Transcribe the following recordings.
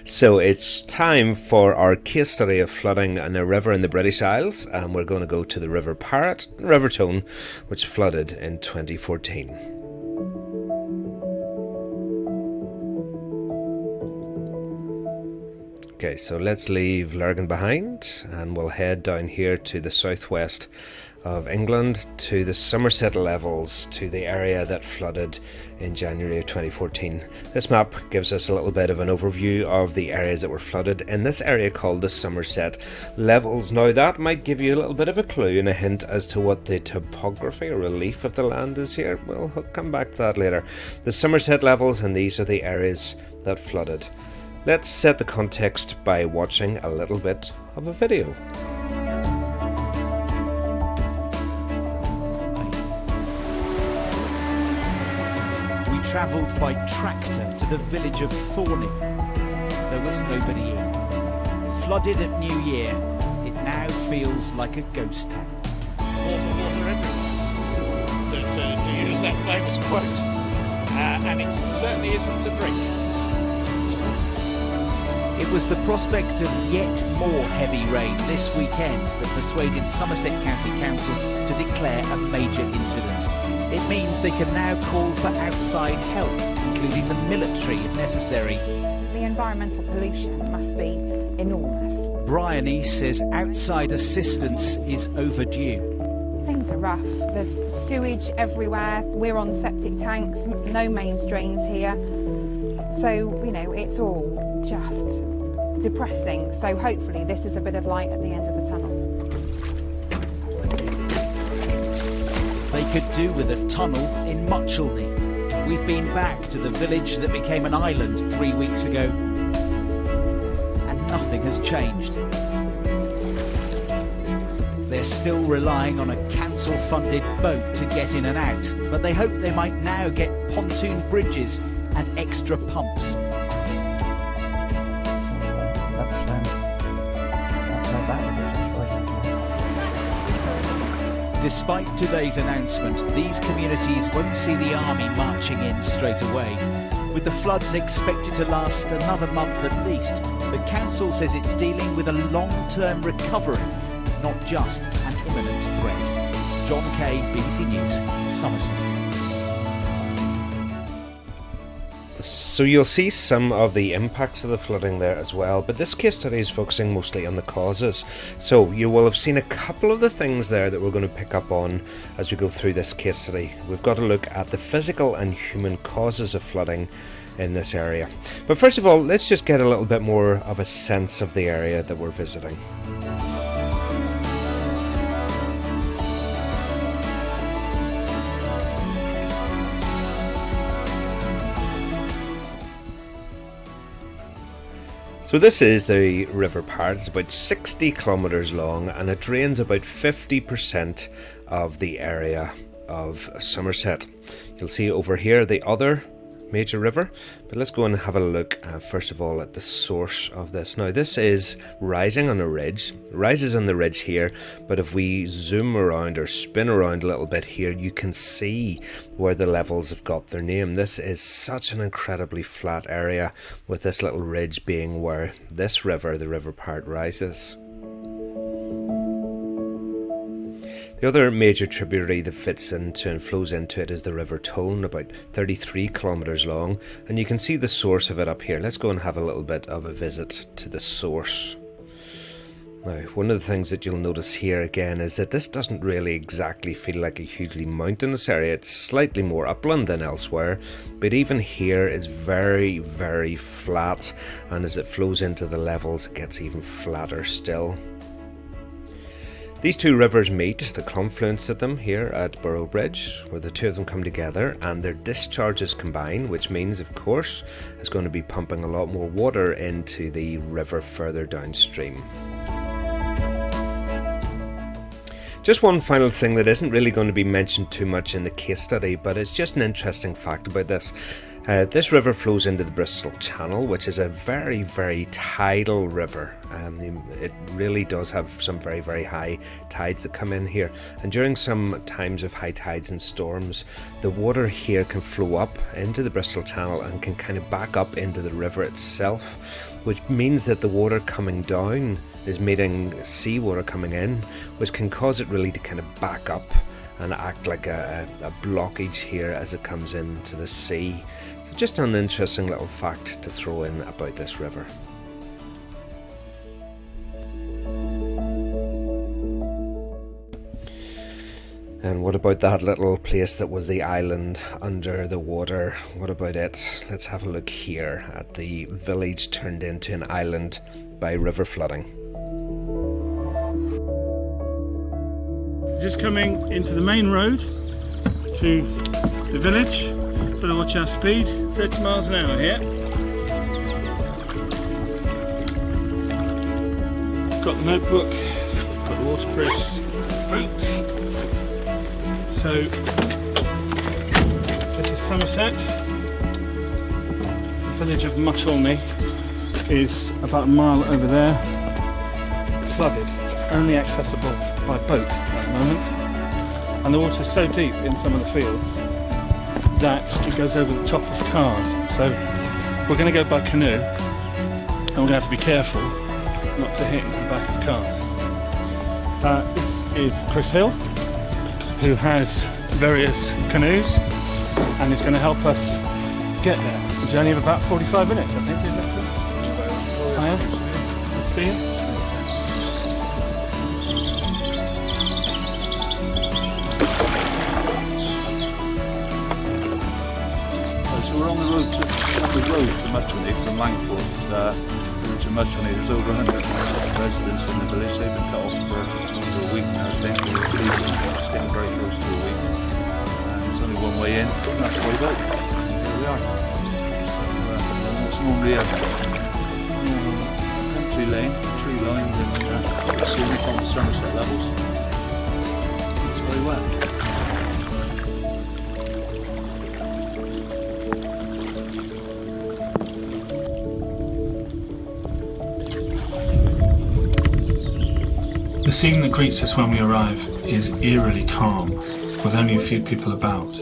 So it's time for our case study of flooding in a river in the British Isles, and we're going to go to the River Parrett and River Tone, which flooded in 2014. Okay, so let's leave Lurgan behind and we'll head down here to the southwest of England, to the Somerset levels, to the area that flooded in January of 2014. This map gives us a little bit of an overview of the areas that were flooded in this area called the Somerset levels. Now that might give you a little bit of a clue and a hint as to what the topography or relief of the land is here. Well, I'll come back to that later. The Somerset levels, and these are the areas that flooded. Let's set the context by watching a little bit of a video. Travelled by tractor to the village of Thorney. There was nobody in. Flooded at New Year, it now feels like a ghost town. Water everywhere, to use that famous quote. And it certainly isn't to drink. It was the prospect of yet more heavy rain this weekend that persuaded Somerset County Council to declare a major incident. It means they can now call for outside help, including the military if necessary. The environmental pollution must be enormous. Bryony says outside assistance is overdue. Things are rough. There's sewage everywhere. We're on septic tanks, no mains drains here. So, it's all just depressing. So hopefully this is a bit of light at the end of the tunnel. They could do with a tunnel in Muchelney. We've been back to the village that became an island 3 weeks ago, and nothing has changed. They're still relying on a council-funded boat to get in and out, but they hope they might now get pontoon bridges and extra pumps. Despite today's announcement, these communities won't see the army marching in straight away. With the floods expected to last another month at least, the council says it's dealing with a long-term recovery, not just an imminent threat. John Kay, BBC News, Somerset. So you'll see some of the impacts of the flooding there as well, but this case study is focusing mostly on the causes. So you will have seen a couple of the things there that we're going to pick up on as we go through this case study. We've got to look at the physical and human causes of flooding in this area. But first of all, let's just get a little bit more of a sense of the area that we're visiting. So this is the River Parrett. It's about 60 kilometres long and it drains about 50% of the area of Somerset. You'll see over here the other major river, but let's go and have a look first of all at the source of this. Now this is rising on a ridge, rises on the ridge here, but if we zoom around or spin around a little bit here, you can see where the levels have got their name. This is such an incredibly flat area, with this little ridge being where this river, the River Parrett, rises. The other major tributary that fits into and flows into it is the River Tone, about 33 kilometres long, and you can see the source of it up here. Let's go and have a little bit of a visit to the source. Now, one of the things that you'll notice here again is that this doesn't really exactly feel like a hugely mountainous area. It's slightly more upland than elsewhere, but even here is very, very flat, and as it flows into the levels, it gets even flatter still. These two rivers meet, the confluence of them here at Boroughbridge, where the two of them come together and their discharges combine, which means, of course, it's going to be pumping a lot more water into the river further downstream. Just one final thing that isn't really going to be mentioned too much in the case study, but it's just an interesting fact about this. This river flows into the Bristol Channel, which is a very, very tidal river. It really does have some very, very high tides that come in here. And during some times of high tides and storms, the water here can flow up into the Bristol Channel and can kind of back up into the river itself, which means that the water coming down is meeting seawater coming in, which can cause it really to kind of back up and act like a blockage here as it comes into the sea. So just an interesting little fact to throw in about this river. And what about that little place that was the island under the water? What about it? Let's have a look here at the village turned into an island by river flooding. Just coming into the main road to the village. Better watch our speed, 30 miles an hour here. Got the notebook, got the waterproof boots. So this is Somerset. The village of Mucholney is about a mile over there. Flooded, only accessible by boat at the moment. And the water's so deep in some of the fields that it goes over the top of cars. So we're going to go by canoe and we're going to have to be careful not to hit into the back of cars. This is Chris Hill, who has various canoes and is going to help us get there. A journey of about 45 minutes, I think, isn't it? I am. Let's see you. So we're on the road to Mucholney from Langford to Mucholney. There's over 100 residents in the village. They've been cut off for over a week now, I think. The police staying very close to a week. There's only one way in, and that's the way out. Here we are. It's normally a country lane, tree lined, and scenic on the Somerset levels. It's very wet. The scene that greets us when we arrive is eerily calm, with only a few people about.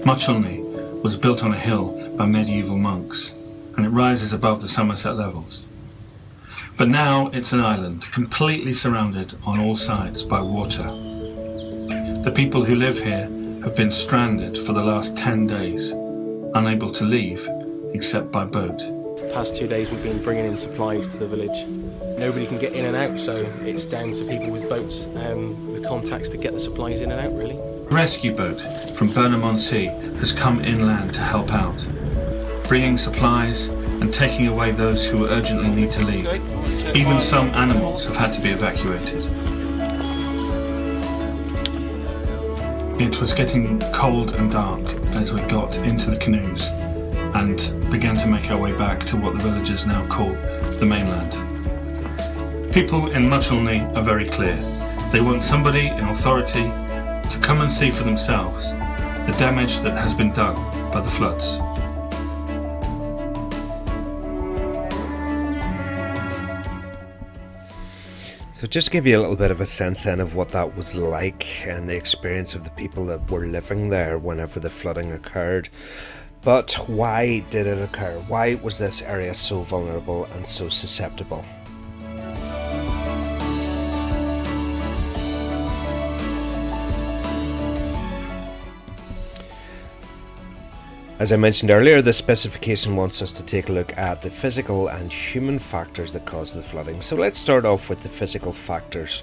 Mucholney was built on a hill by medieval monks, and it rises above the Somerset levels. But now it's an island, completely surrounded on all sides by water. The people who live here have been stranded for the last 10 days, unable to leave except by boat. The past 2 days we've been bringing in supplies to the village. Nobody can get in and out, so it's down to people with boats and the contacts to get the supplies in and out, really. A rescue boat from Burnham-on-Sea has come inland to help out, bringing supplies and taking away those who urgently need to leave. Even some animals have had to be evacuated. It was getting cold and dark as we got into the canoes and began to make our way back to what the villagers now call the mainland. People in Mucholney are very clear. They want somebody in authority to come and see for themselves the damage that has been done by the floods. So just to give you a little bit of a sense then of what that was like and the experience of the people that were living there whenever the flooding occurred. But why did it occur? Why was this area so vulnerable and so susceptible? As I mentioned earlier, the specification wants us to take a look at the physical and human factors that cause the flooding. So let's start off with the physical factors,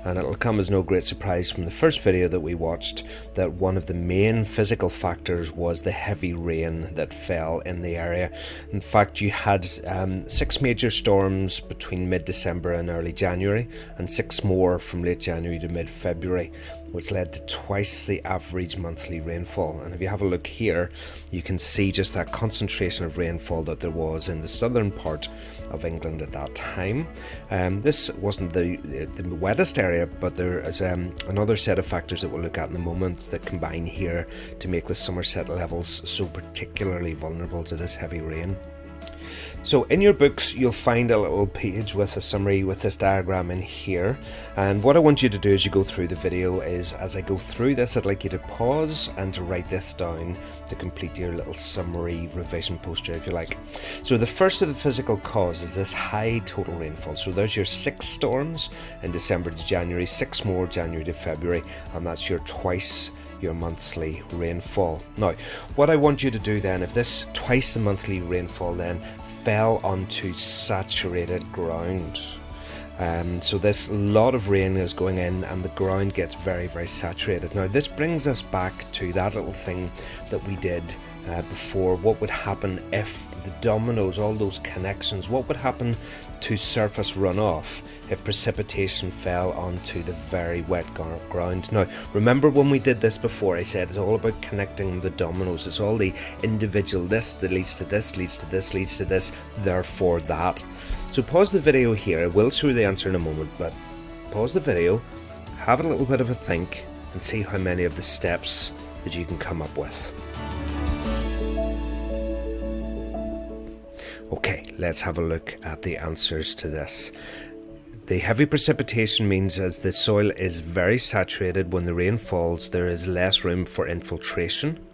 and it'll come as no great surprise from the first video that we watched that one of the main physical factors was the heavy rain that fell in the area. In fact, you had 6 major storms between mid-December and early January, and 6 more from late January to mid-February. which led to twice the average monthly rainfall. And if you have a look here, you can see just that concentration of rainfall that there was in the southern part of England at that time. This wasn't the wettest area, but there is another set of factors that we'll look at in a moment that combine here to make the Somerset levels so particularly vulnerable to this heavy rain. So in your books you'll find a little page with a summary with this diagram in here, and what I want you to do as you go through the video is, as I go through this, I'd like you to pause and to write this down to complete your little summary revision poster, if you like. So the first of the physical cause is this high total rainfall. So there's your 6 storms in December to January, 6 more January to February, and that's your twice your monthly rainfall. Now what I want you to do then, if this twice the monthly rainfall then fell onto saturated ground, so this lot of rain is going in and the ground gets very, very saturated. Now this brings us back to that little thing that we did before. What would happen if the dominoes, all those connections, what would happen to surface runoff if precipitation fell onto the very wet ground? Now remember when we did this before, I said it's all about connecting the dominoes. It's all the individual, this that leads to this, leads to this, leads to this, therefore that. So pause the video here. I will show you the answer in a moment, but pause the video, have a little bit of a think and see how many of the steps that you can come up with. Okay, let's have a look at the answers to this. The heavy precipitation means as the soil is very saturated, when the rain falls, there is less room for infiltration.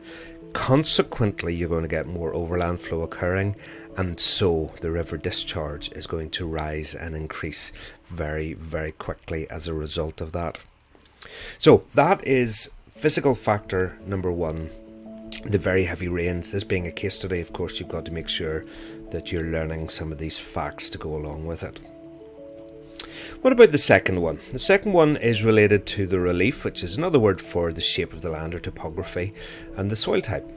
Consequently, you're going to get more overland flow occurring, and so the river discharge is going to rise and increase very, very quickly as a result of that. So that is physical factor number 1. The very heavy rains. This being a case study, of course, you've got to make sure that you're learning some of these facts to go along with it. What about the second one? The second one is related to the relief, which is another word for the shape of the land or topography, and the soil type.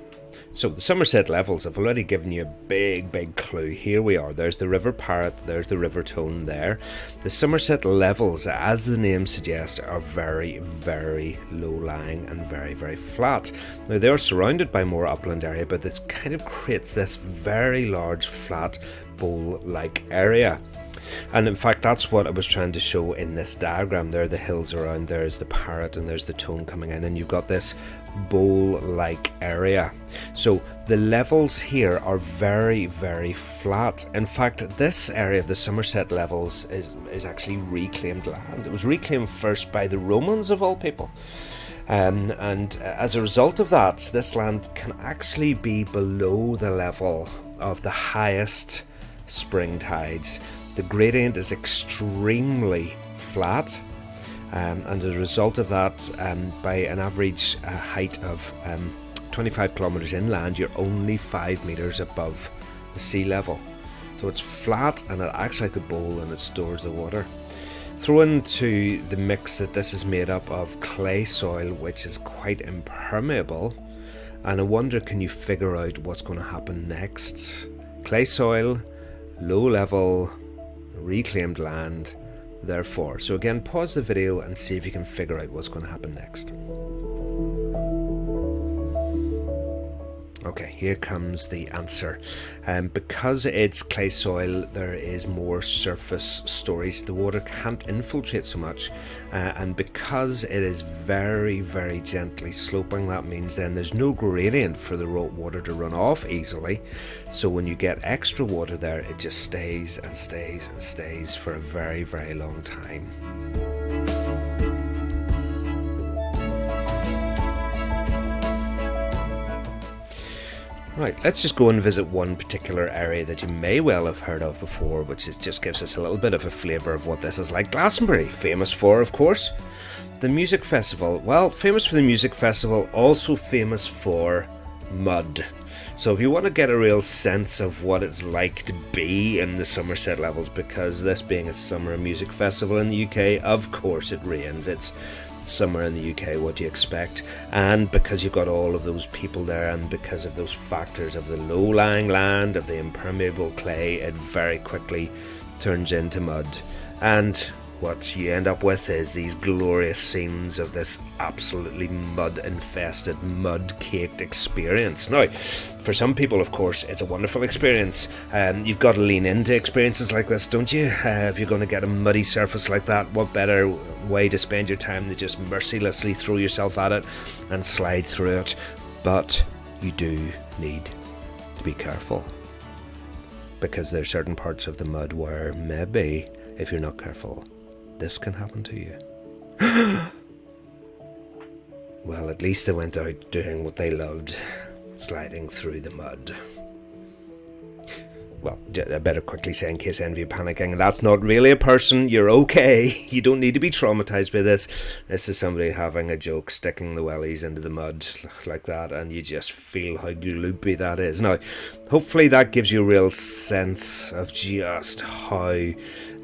So the Somerset levels, I've already given you a big clue. Here we are. There's the River Parrett, there's the River Tone there. The Somerset levels, as the name suggests, are very, very low-lying and very, very flat. Now they are surrounded by more upland area, but this kind of creates this very large flat bowl-like area. And in fact that's what I was trying to show in this diagram. There are the hills around, there's the Parrett and there's the Tone coming in, and you've got this bowl-like area. So the levels here are very, very flat. In fact, this area of the Somerset levels is actually reclaimed land. It was reclaimed first by the Romans of all people. And as a result of that, this land can actually be below the level of the highest spring tides. The gradient is extremely flat, and as a result of that, by an average height of 25 kilometers inland, you're only 5 meters above the sea level. So it's flat and it acts like a bowl and it stores the water. Throw into the mix that this is made up of clay soil, which is quite impermeable, and I wonder, can you figure out what's going to happen next? Clay soil, low level, reclaimed land, therefore. So again, pause the video and see if you can figure out what's going to happen next. Okay, here comes the answer. Because it's clay soil, there is more surface storage. The water can't infiltrate so much, and because it is very, very gently sloping, that means then there's no gradient for the water to run off easily. So when you get extra water there, it just stays and stays and stays for a very, very long time. Right, let's just go and visit one particular area that you may well have heard of before, which just gives us a little bit of a flavour of what this is like. Glastonbury, famous for, of course, the music festival. Well, famous for the music festival, also famous for mud. So if you want to get a real sense of what it's like to be in the Somerset levels, because this being a summer music festival in the UK, of course it rains. It's summer in the UK, what do you expect? And because you've got all of those people there, and because of those factors of the low-lying land, of the impermeable clay, it very quickly turns into mud. And what you end up with is these glorious scenes of this absolutely mud-infested, mud-caked experience. Now, for some people, of course, it's a wonderful experience. You've got to lean into experiences like this, don't you? If you're going to get a muddy surface like that, what better way to spend your time than just mercilessly throw yourself at it and slide through it? But you do need to be careful, because there are certain parts of the mud where maybe, if you're not careful, this can happen to you. Well, at least they went out doing what they loved, sliding through the mud. Well, I better quickly say, in case any of you are panicking, that's not really a person. You're okay. You don't need to be traumatized by this. This is somebody having a joke, sticking the wellies into the mud like that, and you just feel how gloopy that is. Now, hopefully that gives you a real sense of just how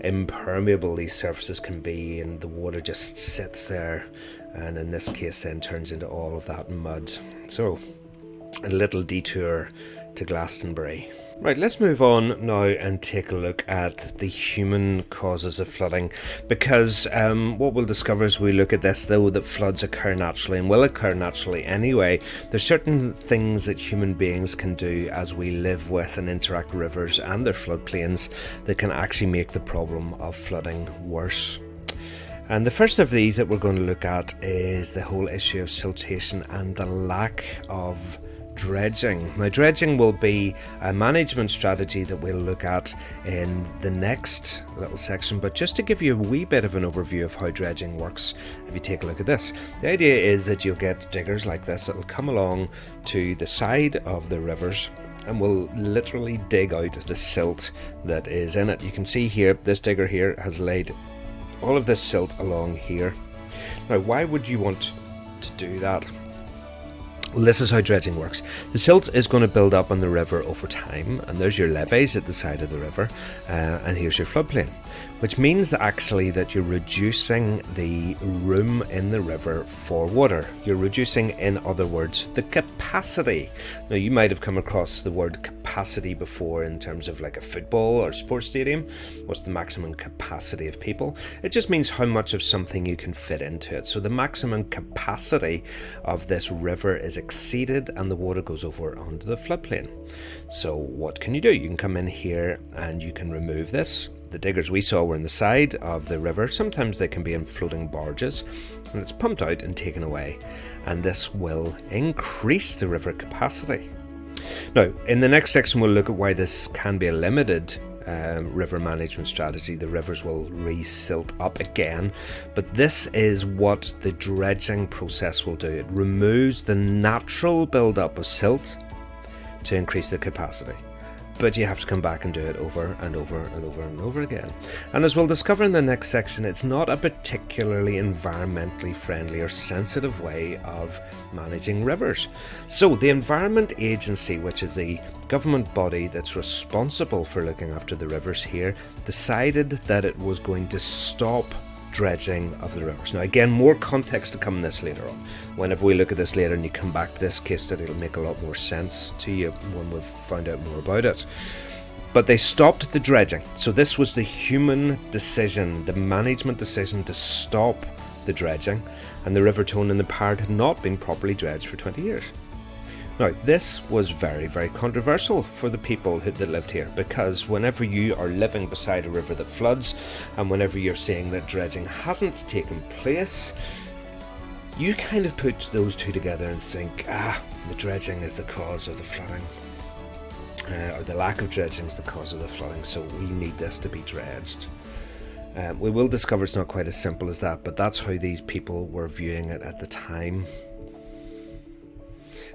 impermeable these surfaces can be, and the water just sits there, and in this case then turns into all of that mud. So, a little detour to Glastonbury. Right, let's move on now and take a look at the human causes of flooding, because what we'll discover as we look at this, though, that floods occur naturally and will occur naturally anyway, there's certain things that human beings can do as we live with and interact with rivers and their floodplains that can actually make the problem of flooding worse. And the first of these that we're going to look at is the whole issue of siltation and the lack of dredging. Now, dredging will be a management strategy that we'll look at in the next little section, but just to give you a wee bit of an overview of how dredging works, if you take a look at this, the idea is that you'll get diggers like this that will come along to the side of the rivers and will literally dig out the silt that is in it. You can see here, this digger here has laid all of this silt along here. Now, why would you want to do that? Well, this is how dredging works. The silt is going to build up on the river over time, and there's your levees at the side of the river, and here's your floodplain, which means that actually that you're reducing the room in the river for water. You're reducing, in other words, the capacity. Now, you might have come across the word capacity before in terms of like a football or sports stadium. What's the maximum capacity of people? It just means how much of something you can fit into it. So the maximum capacity of this river is exceeded and the water goes over onto the floodplain. So what can you do? You can come in here and you can remove this. The diggers we saw were on the side of the river. Sometimes they can be in floating barges, and it's pumped out and taken away, and this will increase the river capacity. Now, in the next section we'll look at why this can be a limited river management strategy. The rivers will re-silt up again, but this is what the dredging process will do. It removes the natural build-up of silt to increase the capacity. But you have to come back and do it over and over and over and over again. And as we'll discover in the next section, it's not a particularly environmentally friendly or sensitive way of managing rivers. So the Environment Agency, which is the government body that's responsible for looking after the rivers here, decided that it was going to stop dredging of the rivers. Now, again, more context to come in this later on. Whenever we look at this later and you come back to this case study, it'll make a lot more sense to you when we've found out more about it. But they stopped the dredging. So this was the human decision, the management decision to stop the dredging, and the River Tone and the Parrett had not been properly dredged for 20 years. Now, this was very, very controversial for the people that lived here, because whenever you are living beside a river that floods, and whenever you're seeing that dredging hasn't taken place, you kind of put those two together and think, the dredging is the cause of the flooding, or the lack of dredging is the cause of the flooding, so we need this to be dredged. We will discover it's not quite as simple as that, but that's how these people were viewing it at the time.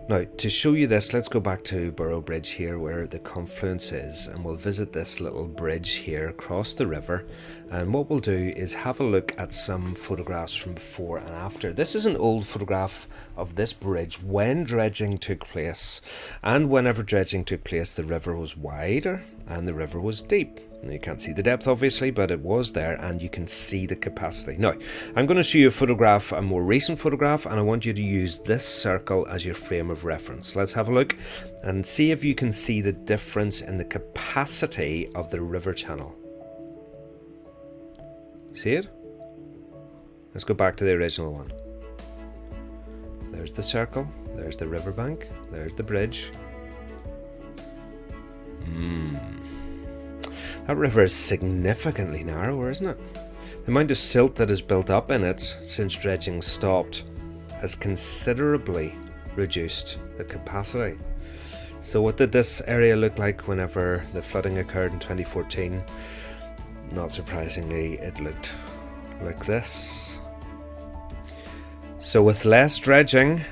Now, to show you this, let's go back to Burrow Bridge here where the confluence is, and we'll visit this little bridge here across the river, and what we'll do is have a look at some photographs from before and after. This is an old photograph of this bridge when dredging took place, and whenever dredging took place the river was wider and the river was deep. Now, you can't see the depth obviously, but it was there and you can see the capacity. Now, I'm going to show you a photograph, a more recent photograph, and I want you to use this circle as your frame of reference. Let's have a look and see if you can see the difference in the capacity of the river channel. See it? Let's go back to the original one. There's the circle, there's the riverbank, there's the bridge. That river is significantly narrower, isn't it? The amount of silt that is built up in it since dredging stopped has considerably reduced the capacity. So what did this area look like whenever the flooding occurred in 2014? Not surprisingly, it looked like this. So with less dredging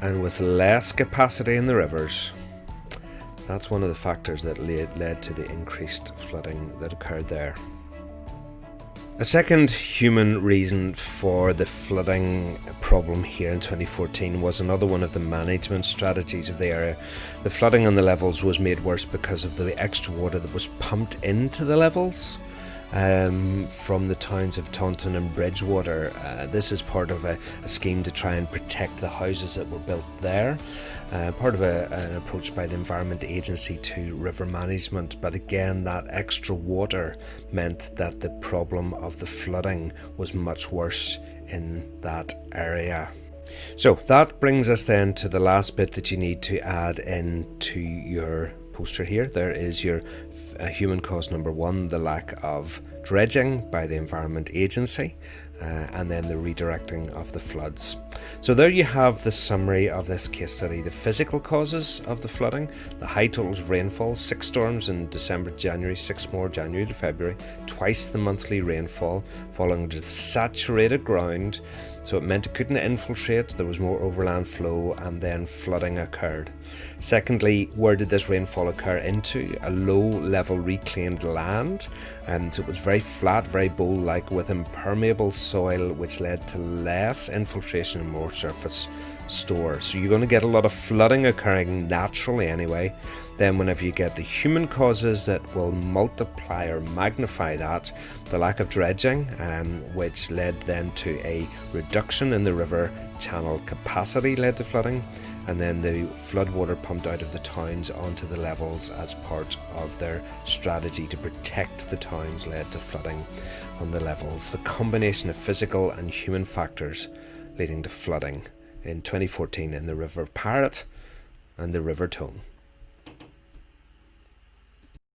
and with less capacity in the rivers, that's one of the factors that led to the increased flooding that occurred there. A second human reason for the flooding problem here in 2014 was another one of the management strategies of the area. The flooding on the levels was made worse because of the extra water that was pumped into the levels from the towns of Taunton and Bridgewater. This is part of a scheme to try and protect the houses that were built there. Part of an approach by the Environment Agency to river management, but again that extra water meant that the problem of the flooding was much worse in that area. So that brings us then to the last bit that you need to add into your poster here. There is your human cause number one, the lack of dredging by the Environment Agency, and then the redirecting of the floods. So there you have the summary of this case study. The physical causes of the flooding, the high totals of rainfall, 6 storms in December, January, 6 more January to February, twice the monthly rainfall, falling to saturated ground, so it meant it couldn't infiltrate, there was more overland flow, and then flooding occurred. Secondly, where did this rainfall occur into? A low level reclaimed land, and so it was very flat, very bowl-like with impermeable soil, which led to less infiltration and more surface store. So you're going to get a lot of flooding occurring naturally anyway. Then whenever you get the human causes that will multiply or magnify that, the lack of dredging, which led then to a reduction in the river channel capacity led to flooding, and then the floodwater pumped out of the towns onto the levels as part of their strategy to protect the towns led to flooding on the levels. The combination of physical and human factors leading to flooding in 2014 in the River Parrett and the River Tone.